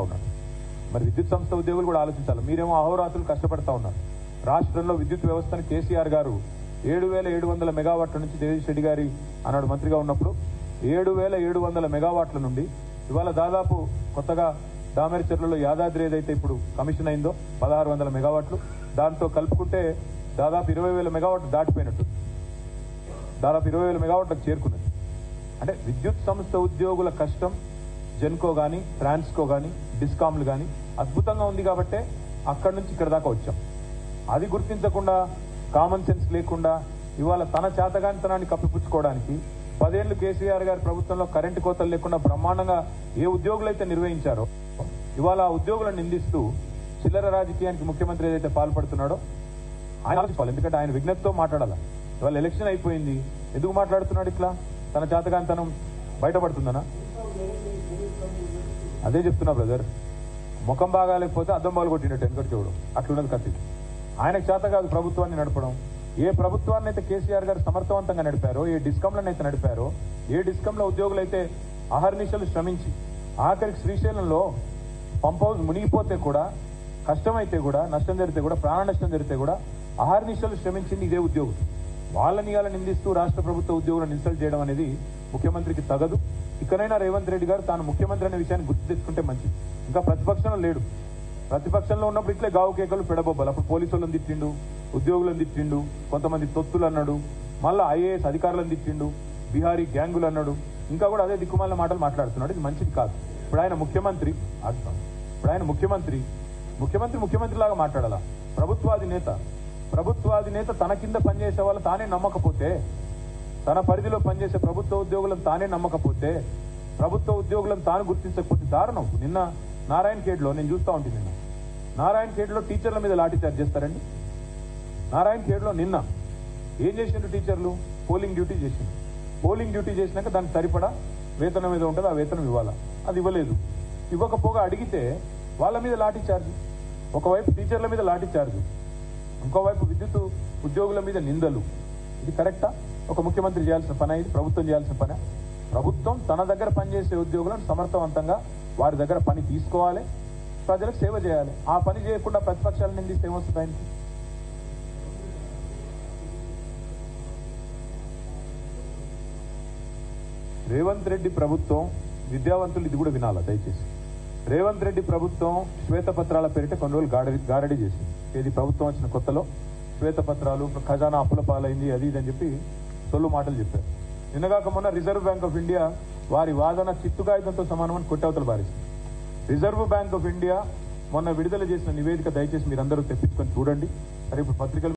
ఉన్నారు. మరి విద్యుత్ సంస్థ ఉద్యోగులు కూడా ఆలోచించాలి. మీరేమో అహోరాత్రులు కష్టపడతా ఉన్నారు. రాష్ట్రంలో విద్యుత్ వ్యవస్థను కేసీఆర్ గారు 7,700 మెగావాట్ల నుంచి జగదీష్ రెడ్డి గారి ఆనాడు మంత్రిగా ఉన్నప్పుడు 7,700 మెగావాట్ల నుండి ఇవాళ దాదాపు కొత్తగా దామెరచెర్లలో యాదాద్రి ఏదైతే ఇప్పుడు కమిషన్ అయిందో 1,600 మెగావాట్లు, దాంతో కలుపుకుంటే దాదాపు 20,000 మెగావాట్లు దాటిపోయినట్టు, దాదాపు 20,000 మెగావాట్లకు చేరుకున్నది. అంటే విద్యుత్ సంస్థ ఉద్యోగుల కష్టం జెన్కో కానీ, ట్రాన్స్కో కానీ, డిస్కామ్లు కానీ అద్భుతంగా ఉంది కాబట్టే అక్కడి నుంచి ఇక్కడ దాకా వచ్చాం. అది గుర్తించకుండా, కామన్ సెన్స్ లేకుండా ఇవాళ తన చేతగానితనాన్ని కప్పిపుచ్చుకోవడానికి 10 ఏళ్లు కేసీఆర్ గారి ప్రభుత్వంలో కరెంటు కోతలు లేకుండా బ్రహ్మాండంగా ఏ ఉద్యోగులైతే నిర్వహించారో ఇవాళ ఆ ఉద్యోగులను నిందిస్తూ చిల్లర రాజకీయానికి ముఖ్యమంత్రి ఏదైతే పాల్పడుతున్నాడో ఆయన ఆలోచించాలి. ఎందుకంటే ఆయన విజ్ఞతతో మాట్లాడాలి. ఇవాళ ఎలక్షన్ అయిపోయింది, ఎందుకు మాట్లాడుతున్నాడు ఇట్లా? తన చేతగానితనం బయటపడుతుందనా? అదే చెప్తున్నా బ్రదర్, ముఖం బాగాలేకపోతే అద్దం బాలు కొట్టినట్టు వెనుకటి చూడు, అట్లున్నది కత్తి. ఆయనకు చేత కాదు ప్రభుత్వాన్ని నడపడం. ఏ ప్రభుత్వాన్ని అయితే కేసీఆర్ గారు సమర్థవంతంగా నడిపారో, ఏ డిస్కంలను అయితే నడిపారో, ఏ డిస్కంలో ఉద్యోగులైతే అహర్నిశలు శ్రమించి ఆఖరికి శ్రీశైలంలో పంప్ హౌస్ మునిగిపోతే కూడా, కష్టమైతే కూడా, నష్టం జరిగితే కూడా, ప్రాణ నష్టం జరిగితే కూడా అహర్నిశలు శ్రమించింది ఇదే ఉద్యోగులు. వాళ్ళని ఇవాళ నిందిస్తూ రాష్ట్ర ప్రభుత్వ ఉద్యోగులను ఇన్సల్ట్ చేయడం అనేది ముఖ్యమంత్రికి తగదు. ఇకనైనా రేవంత్ రెడ్డి గారు తాను ముఖ్యమంత్రి అనే విషయాన్ని గుర్తు తెచ్చుకుంటే మంచిది. ఇంకా ప్రతిపక్షంలో లేడు. ప్రతిపక్షంలో ఉన్నప్పుడు ఇట్లే గావు కేకలు పెడబొబ్బలు. అప్పుడు పోలీసులను తిట్టిండు, ఉద్యోగులను తిట్టిండు, కొంతమంది తొత్తులు అన్నాడు, మళ్ళీ ఐఏఎస్ అధికారులను తిట్టిండు, బీహారీ గ్యాంగులు అన్నాడు, ఇంకా కూడా అదే దిక్కుమాల మాటలు మాట్లాడుతున్నాడు. ఇది మంచిది కాదు. ఇప్పుడు ఆయన ముఖ్యమంత్రి లాగా మాట్లాడాలా? ప్రభుత్వాధినేత తన కింద పనిచేసే వాళ్ళు తానే నమ్మకపోతే, తన పరిధిలో పనిచేసే ప్రభుత్వ ఉద్యోగులను తానే నమ్మకపోతే, ప్రభుత్వ ఉద్యోగులను తాను గుర్తించకపోతే దారుణం. నిన్న నారాయణ ఖేడ్లో నేను చూస్తూ ఉంటుంది. నిన్న నారాయణ ఖేడ్లో టీచర్ల మీద లాఠీ చార్జ్ చేస్తారండి. నారాయణ ఖేడ్లో నిన్న ఏం చేసిండ్రు టీచర్లు? పోలింగ్ డ్యూటీ చేసిండ్రు. పోలింగ్ డ్యూటీ చేసినాక దానికి సరిపడా వేతనం మీద ఉంటుంది, ఆ వేతనం ఇవ్వాలా, అది ఇవ్వలేదు. ఇవ్వకపోగా అడిగితే వాళ్ళ మీద లాఠీ చార్జ్. ఒకవైపు టీచర్ల మీద లాఠీ చార్జ్, ఇంకోవైపు విద్యుత్ ఉద్యోగుల మీద నిందలు. ఇది కరెక్టా? ఒక ముఖ్యమంత్రి చేయాల్సిన పని, ఇది ప్రభుత్వం చేయాల్సిన పని. ప్రభుత్వం తన దగ్గర పనిచేసే ఉద్యోగులను సమర్థవంతంగా వారి దగ్గర పని తీసుకోవాలి, ప్రజలకు సేవ చేయాలి. ఆ పని చేయకుండా ప్రతిపక్షాలను నిందిస్తే ఏమొస్తుంది ఆయనకి? రేవంత్ రెడ్డి ప్రభుత్వం విద్యావంతులు ఇది కూడా వినాలా దయచేసి. రేవంత్ రెడ్డి ప్రభుత్వం శ్వేతపత్రాల పేరిట కొన్ని రోజులు గారడీ చేసింది. ఇది ప్రభుత్వం వచ్చిన కొత్తలో శ్వేతపత్రాలు, ఖజానా అప్పుల పాలైంది, అది ఇది అని చెప్పి సొల్లు మాటలు చెప్పారు. నిన్నగాక మొన్న రిజర్వ్ బ్యాంక్ ఆఫ్ ఇండియా వారి వాదన చిత్తుకాయుధంతో సమానమని కొట్టవతలు బారేసింది. రిజర్వ్ బ్యాంక్ ఆఫ్ ఇండియా మొన్న విడుదల చేసిన నివేదిక దయచేసి మీరందరూ తెప్పించుకొని చూడండి. మరి ఇప్పుడు పత్రికలు